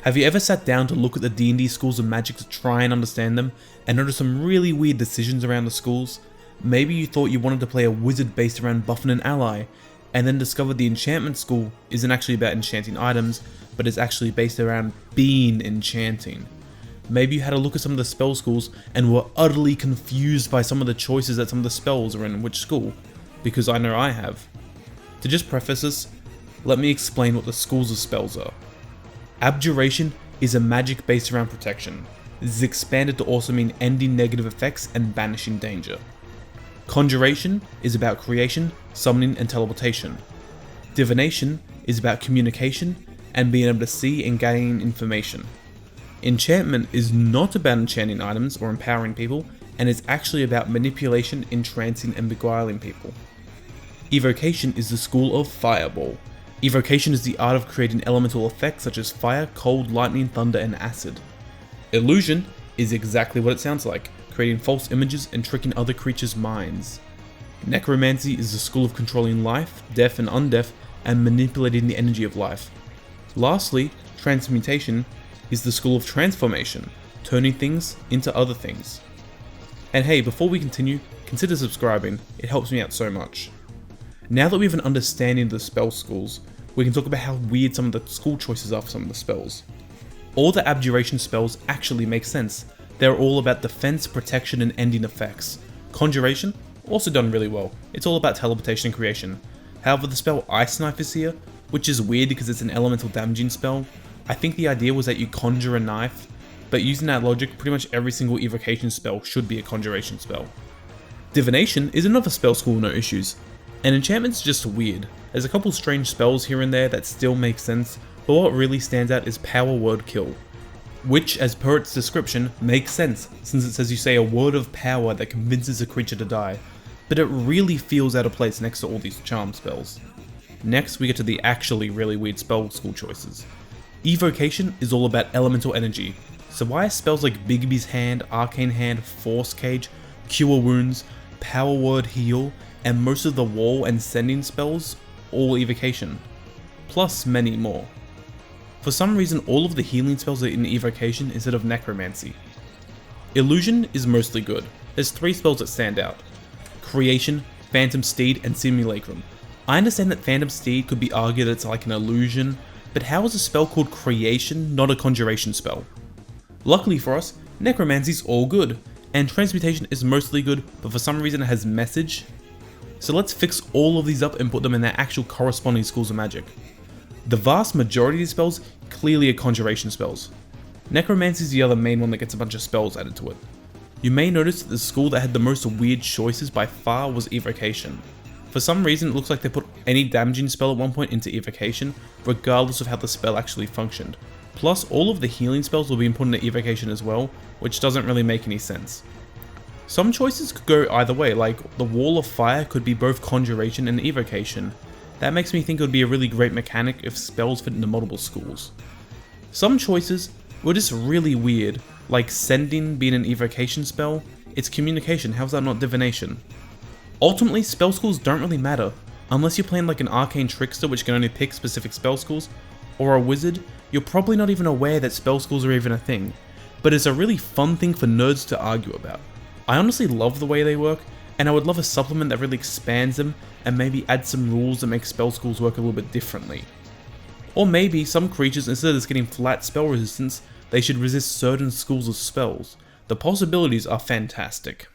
Have you ever sat down to look at the D&D schools of magic to try and understand them, and notice some really weird decisions around the schools? Maybe you thought you wanted to play a wizard based around buffing an ally, and then discovered the enchantment school isn't actually about enchanting items, but is actually based around being enchanting. Maybe you had a look at some of the spell schools and were utterly confused by some of the choices that some of the spells are in which school, because I know I have. To just preface this, let me explain what the schools of spells are. Abjuration is a magic based around protection. This is expanded to also mean ending negative effects and banishing danger. Conjuration is about creation, summoning and teleportation. Divination is about communication and being able to see and gain information. Enchantment is not about enchanting items or empowering people, and is actually about manipulation, entrancing and beguiling people. Evocation is the school of Fireball. Evocation is the art of creating elemental effects such as fire, cold, lightning, thunder, and acid. Illusion is exactly what it sounds like, creating false images and tricking other creatures' minds. Necromancy is the school of controlling life, death, and undeath, and manipulating the energy of life. Lastly, Transmutation is the school of transformation, turning things into other things. And hey, before we continue, consider subscribing, it helps me out so much. Now that we have an understanding of the spell schools, we can talk about how weird some of the school choices are for some of the spells. All the abjuration spells actually make sense. They're all about defense, protection, and ending effects. Conjuration, also done really well. It's all about teleportation and creation. However, the spell Ice Knife is here, which is weird because it's an elemental damaging spell. I think the idea was that you conjure a knife, but using that logic, pretty much every single evocation spell should be a conjuration spell. Divination is another spell school with no issues. And enchantment's just weird. There's a couple strange spells here and there that still make sense, but what really stands out is Power Word Kill, which, as per its description, makes sense since it says you say a word of power that convinces a creature to die, but it really feels out of place next to all these charm spells. Next, we get to the actually really weird spell school choices. Evocation is all about elemental energy, so why are spells like Bigby's Hand, Arcane Hand, Force Cage, Cure Wounds, Power Word Heal, and most of the wall and sending spells all evocation, plus many more. For some reason, all of the healing spells are in evocation instead of necromancy. Illusion is mostly good. There's 3 spells that stand out: Creation, Phantom Steed, and Simulacrum. I understand that Phantom Steed could be argued that it's like an illusion, but how is a spell called Creation not a conjuration spell? Luckily for us, Necromancy's all good, and Transmutation is mostly good, but for some reason it has Message. So let's fix all of these up and put them in their actual corresponding schools of magic. The vast majority of these spells clearly are conjuration spells. Necromancy is the other main one that gets a bunch of spells added to it. You may notice that the school that had the most weird choices by far was Evocation. For some reason it looks like they put any damaging spell at one point into Evocation, regardless of how the spell actually functioned. Plus all of the healing spells will be put into Evocation as well, which doesn't really make any sense. Some choices could go either way, like the Wall of Fire could be both Conjuration and Evocation. That makes me think it would be a really great mechanic if spells fit into multiple schools. Some choices were just really weird, like Sending being an Evocation spell. It's communication, how's that not divination? Ultimately, spell schools don't really matter, unless you're playing like an arcane trickster which can only pick specific spell schools, or a wizard. You're probably not even aware that spell schools are even a thing, but it's a really fun thing for nerds to argue about. I honestly love the way they work, and I would love a supplement that really expands them and maybe add some rules that make spell schools work a little bit differently. Or maybe some creatures, instead of just getting flat spell resistance, they should resist certain schools of spells. The possibilities are fantastic.